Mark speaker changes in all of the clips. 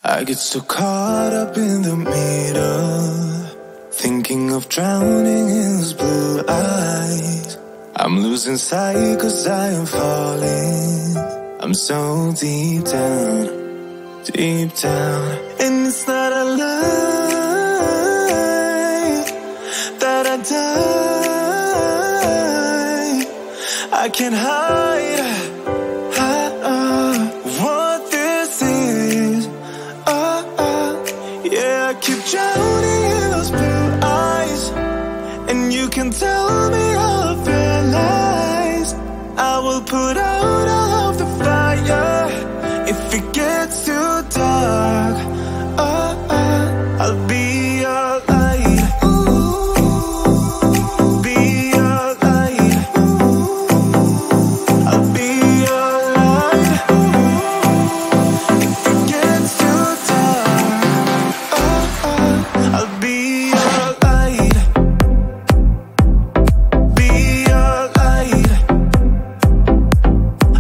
Speaker 1: I get so caught up in the middle, thinking of drowning in his blue eyes. I'm losing sight 'cause I am falling. I'm so deep down, deep down. And it's not a lie that I die. I can't hide what this is. Yeah, I keep drowning in those blue eyes, and you can tell me all of your lies. I will put out all of the fire if it gets too dark. I'll be your light. Be your light. I'll be your light. If it gets too dark, I'll be your light. Be your light.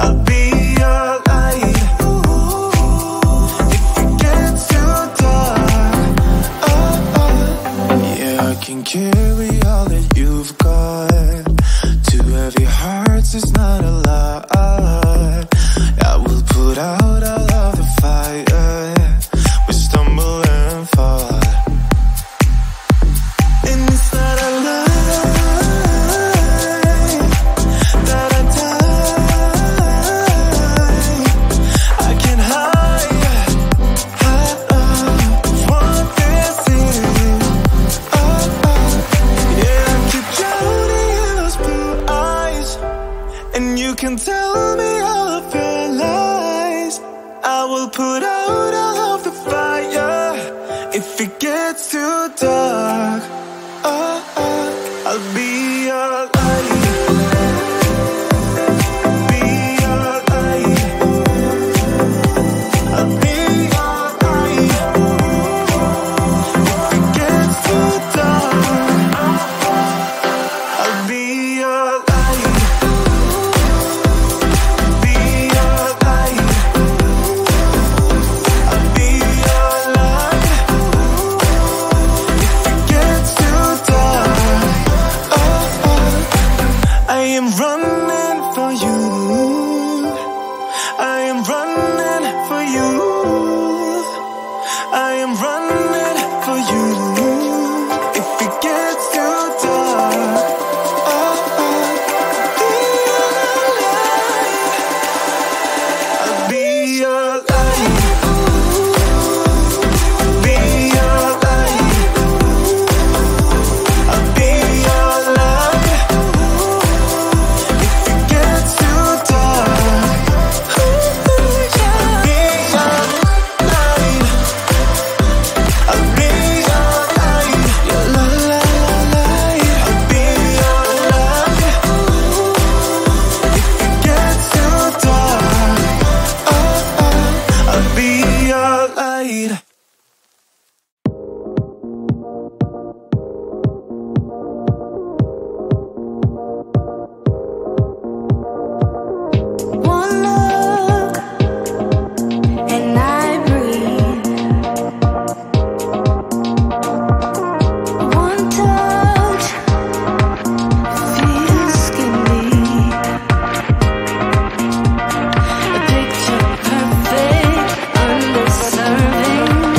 Speaker 1: I'll be your light. If it gets too dark, yeah, I can carry all that you've got. Two heavy hearts is not a lot. I will put out all of the fire. We stumble and fall, and it's not a lie that I die. I can't hide what this is. Yeah, I keep drowning in those blue eyes, and you can tell me all of your lies. I will put out all of the fire if it gets too dark. I'll be your light. Be your light. I'll be your light. If it gets too dark, I'll be your light. Be your light. I'll be your light. If it gets too dark, I am running for you. I am running for you. I am running for you. If it gets too dark, I'll be your light. Be your light. I'll be your light. If it gets too dark, I'll be your light. I'll be your light. Your light. I'll be your light. If it gets too dark, I'll be your light.
Speaker 2: One look and I breathe. One touch feels skin deep. A picture perfect, underserving.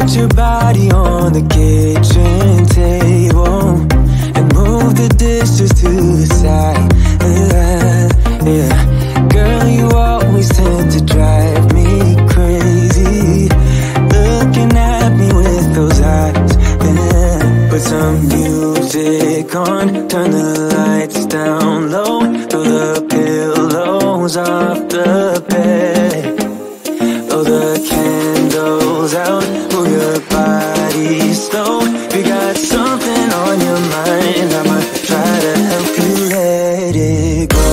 Speaker 1: Put your body on the kitchen table and move the dishes to the side. Yeah. Girl, you always tend to drive me crazy, looking at me with those eyes. Yeah. Put some music on, turn the lights down low, throw the pillows off the bed, blow the candles out, move your body slow. If you got something on your mind, I'ma try to help you let it go.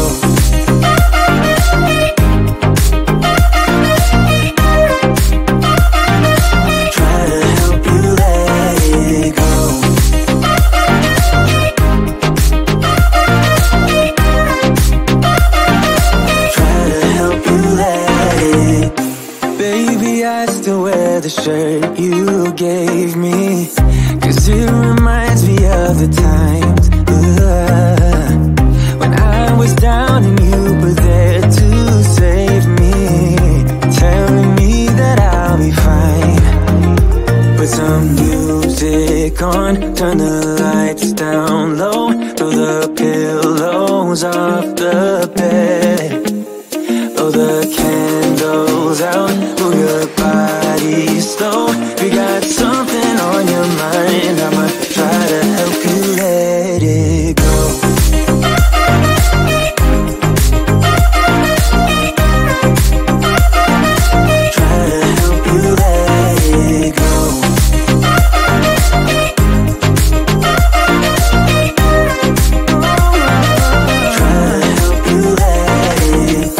Speaker 1: Try to help you let it go. Try to help you let it. Baby, I still wear the shirt you gave me, 'cause it reminds me of the times when I was down and you were there to save me, telling me that I'll be fine. Put some music on, turn the lights down low, throw the pillows off the bed, blow the candles out, move your body slow. If you got something on your mind, I'ma try to help you let it go. Try to help you let it go. Try to help you let it.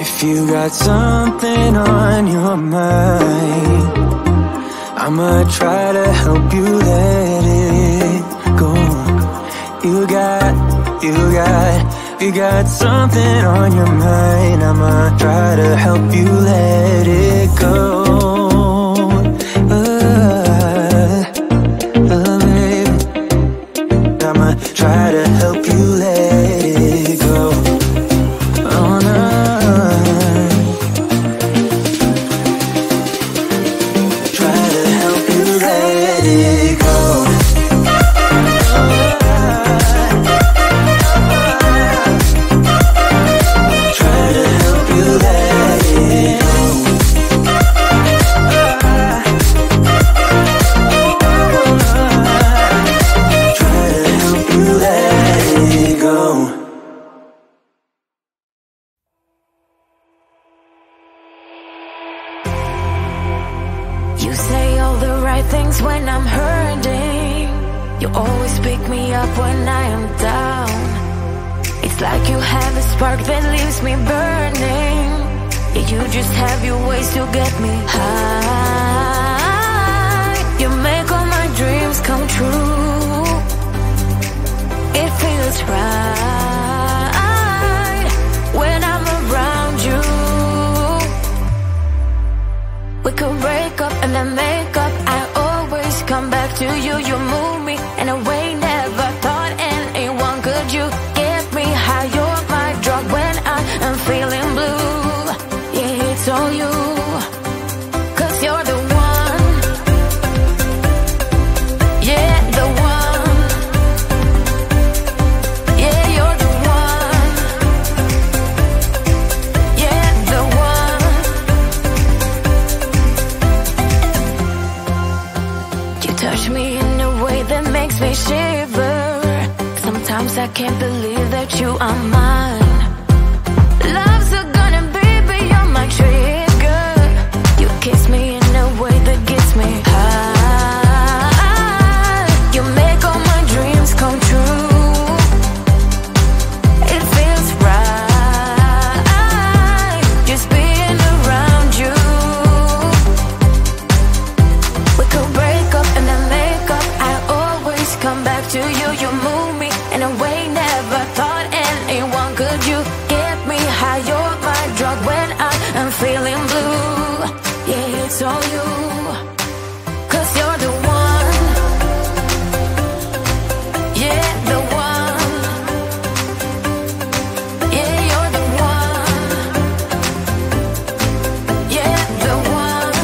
Speaker 1: If you got something on your mind, I'ma try to help you let it go. You got something on your mind, I'ma try to help you let it go. Baby, I'ma try to help you let it go. Oh no. Try to help you let it go. Try to help you let it go. Try to help you let it go.
Speaker 2: You say all the right things when I'm hurting. You always pick me up when I am down. It's like you have a spark that leaves me burning. Yeah, you just have your ways to get me high. You make all my dreams come true. It feels right when I'm around you. We could break up and then make up. I always come back to you. You move me in a way never thought anyone could. You get me high. You're my drug when I am feeling blue. Yeah, it's all you, 'cause you're the one. Yeah, the one. Yeah, you're the one. Yeah, the one. You touch me in a way that makes me shiver. Sometimes I can't believe that you are mine. Love's a gun and baby, you're my trigger. You kiss me in a way that gets me high. You make all my dreams come true. It feels right just being around you. We could break up and then make up. I always come back to you. You move me in a way never thought anyone could. You get me high. You're my drug when I am feeling blue. Yeah, it's all you, 'cause you're the one. Yeah, the one. Yeah, you're the one. Yeah, the one.